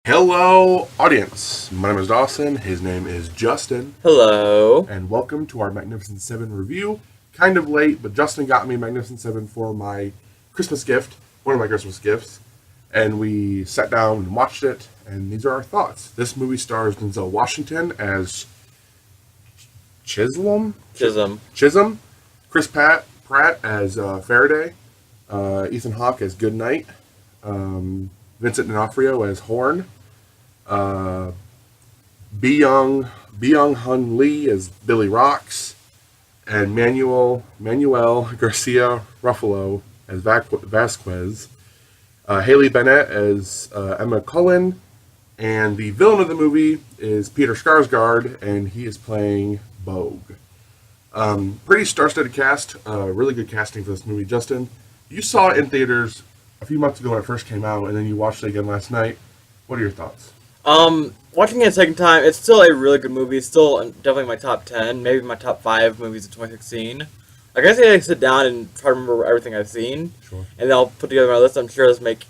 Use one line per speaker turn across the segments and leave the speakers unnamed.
Hello, audience. My name is Dawson. His name is Justin.
Hello.
And welcome to our Magnificent Seven review. Kind of late, but Justin got me Magnificent Seven for my Christmas gift, one of my Christmas gifts. And we sat down and watched it, and these are our thoughts. This movie stars Denzel Washington as Chisholm, Chris Pratt as Faraday, Ethan Hawke as Goodnight, Vincent D'Onofrio as Horn, Byung Hun Lee as Billy Rocks, and Manuel Garcia Ruffalo as Vasquez, Haley Bennett as Emma Cullen, and the villain of the movie is Peter Skarsgård, and he is playing Bogue. Pretty star-studded cast, really good casting for this movie. Justin, you saw it in theaters a few months ago when it first came out, and then you watched it again last night. What are your thoughts?
Watching it a second time, it's still a really good movie. It's still definitely my top 10, maybe my top 5 movies of 2016. I guess I sit down and try to remember everything I've seen,
Sure.
and then I'll put together my list. I'm sure this make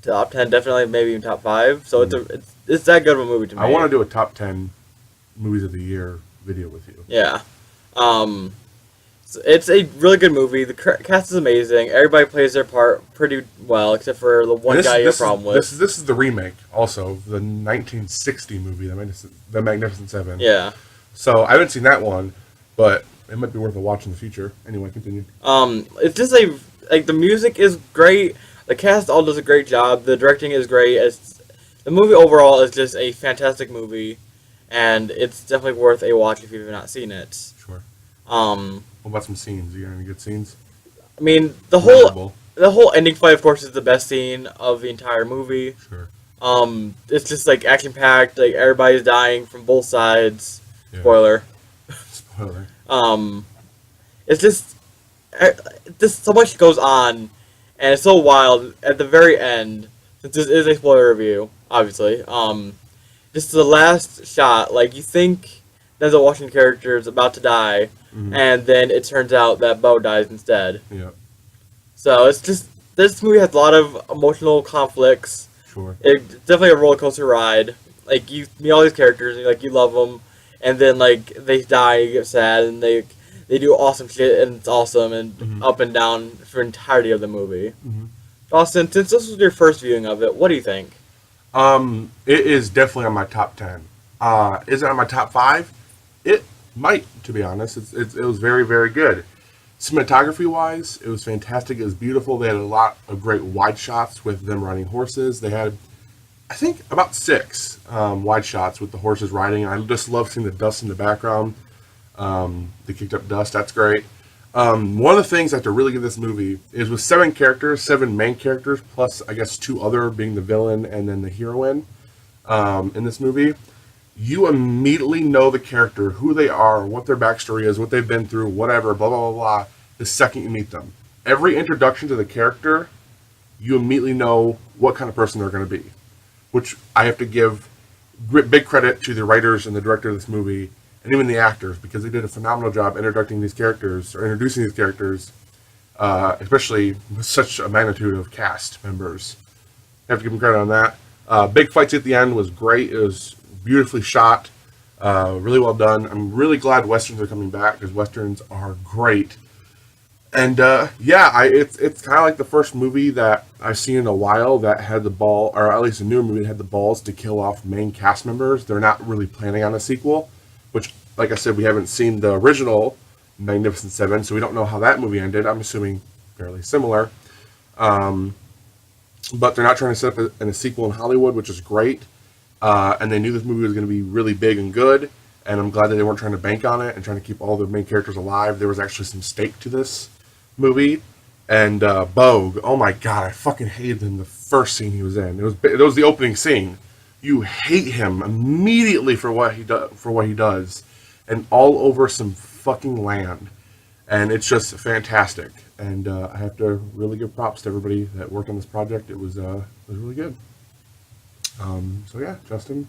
top 10, definitely, maybe even top 5. So it's that good of a movie to me.
I want to do a top 10 movies of the year video with you.
Yeah. It's a really good movie. The cast is amazing. Everybody plays their part pretty well, except for the one guy you have a problem with.
This is the remake, also, the 1960 movie, The Magnificent Seven.
Yeah.
So I haven't seen that one, but it might be worth a watch in the future. Anyway, continue.
It's just the music is great. The cast all does a great job. The directing is great. The movie overall is just a fantastic movie, and it's definitely worth a watch if you've not seen it.
Sure.
What
about some scenes? You got any good scenes?
I mean, the whole ending fight, of course, is the best scene of the entire movie.
Sure.
It's just like action packed. Like everybody's dying from both sides.
Yeah.
Spoiler.
Spoiler.
It's just so much goes on, and it's so wild at the very end. Since this is a spoiler review, obviously. Just the last shot, like you think Denzel Washington character is about to die. Mm-hmm. And then it turns out that Bo dies instead.
Yeah.
So it's just this movie has a lot of emotional conflicts.
Sure.
It's definitely a roller coaster ride. Like you meet all these characters, and, you love them, and then they die, you get sad, and they do awesome shit, and it's awesome, and up and down for the entirety of the movie. Mm-hmm. Dawson, since this was your first viewing of it, what do you think?
It is definitely on my top 10. Is it on my top 5? It might, to be honest. It was very, very good. Cinematography-wise, it was fantastic. It was beautiful. They had a lot of great wide shots with them riding horses. They had, I think, about 6 wide shots with the horses riding. I just love seeing the dust in the background. The kicked up dust. That's great. One of the things I have to really give this movie is with 7 characters, 7 main characters, plus, I guess, 2 other being the villain and then the heroine in this movie. You immediately know the character, who they are, what their backstory is, what they've been through, whatever, blah, blah, blah, blah, the second you meet them. Every introduction to the character, you immediately know what kind of person they're going to be, which I have to give big credit to the writers and the director of this movie, and even the actors, because they did a phenomenal job introducing these characters, especially with such a magnitude of cast members. I have to give them credit on that. Big fights at the end was great. It was beautifully shot, really well done. I'm really glad westerns are coming back because westerns are great. And it's kind of like the first movie that I've seen in a while that had the ball, or at least a newer movie that had the balls to kill off main cast members. They're not really planning on a sequel, which, like I said, we haven't seen the original Magnificent Seven, so we don't know how that movie ended. I'm assuming fairly similar. But they're not trying to set up a sequel in Hollywood, which is great. And they knew this movie was going to be really big and good, and I'm glad that they weren't trying to bank on it and trying to keep all the main characters alive. There was actually some stake to this movie. And Bogue, oh my god, I fucking hated him the first scene he was in. It was the opening scene. You hate him immediately for what he does, and all over some fucking land. And it's just fantastic. And I have to really give props to everybody that worked on this project. It was really good. So yeah, Justin.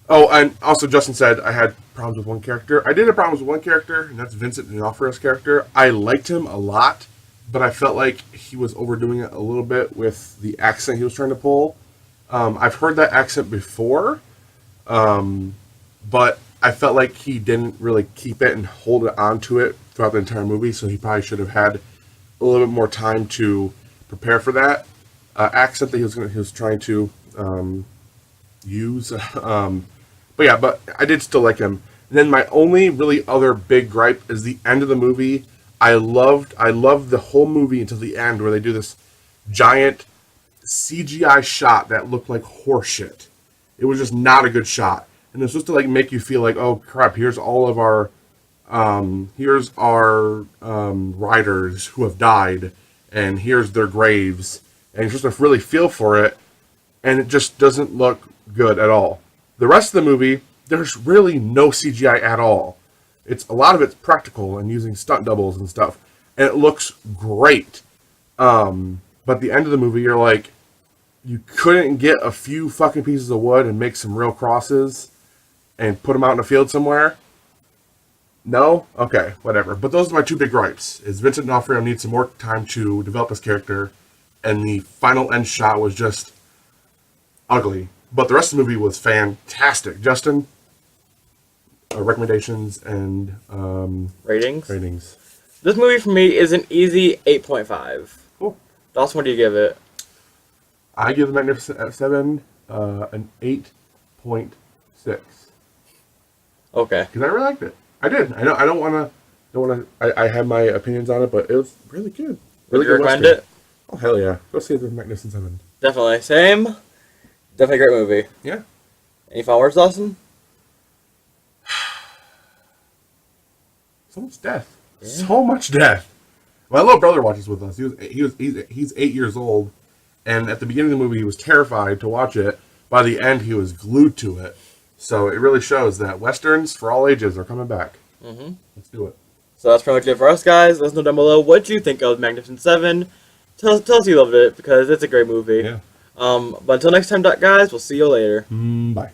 Oh, and also Justin said I had problems with one character. I did have problems with one character, and that's Vincent D'Onofrio's character. I liked him a lot, but I felt like he was overdoing it a little bit with the accent he was trying to pull. I've heard that accent before, but I felt like he didn't really keep it and hold it onto it throughout the entire movie, so he probably should have had a little bit more time to prepare for that accent that he was trying to use. But I did still like him. And then my only really other big gripe is the end of the movie. I loved the whole movie until the end where they do this giant CGI shot that looked like horseshit. It was just not a good shot, and it's supposed to like make you feel like, oh crap, here's all of our riders who have died, and here's their graves, and you're supposed to really feel for it, and it just doesn't look good at all. The rest of the movie, there's really no CGI at all. A lot of it's practical and using stunt doubles and stuff, and it looks great. But the end of the movie, you're like, you couldn't get a few fucking pieces of wood and make some real crosses and put them out in a field somewhere? No? Okay, whatever. But those are my two big gripes. Is Vincent D'Onofrio needs some more time to develop his character, and the final end shot was just ugly. But the rest of the movie was fantastic. Justin, recommendations and
Ratings?
ratings.
This movie for me is an easy 8.5.
Cool.
Dawson, what do you give it?
I give The Magnificent Seven an 8.6.
Okay.
Because I really liked it. I did. I don't want to. I have my opinions on it, but it was really good. Really
Would you
good
recommend
Western.
it?
Oh hell yeah! Go see The Magnificent Seven.
Definitely. Same. Definitely a great movie.
Yeah.
Any final words, Dawson?
So much death.
Yeah.
So much death. My little brother watches with us. He's 8 years old, and at the beginning of the movie he was terrified to watch it. By the end he was glued to it. So it really shows that westerns for all ages are coming back.
Mm-hmm.
Let's do it.
So that's pretty much it for us, guys. Let us know down below what you think of Magnificent Seven. Tell us you loved it, because it's a great movie.
Yeah.
But until next time, guys, we'll see you later.
Bye.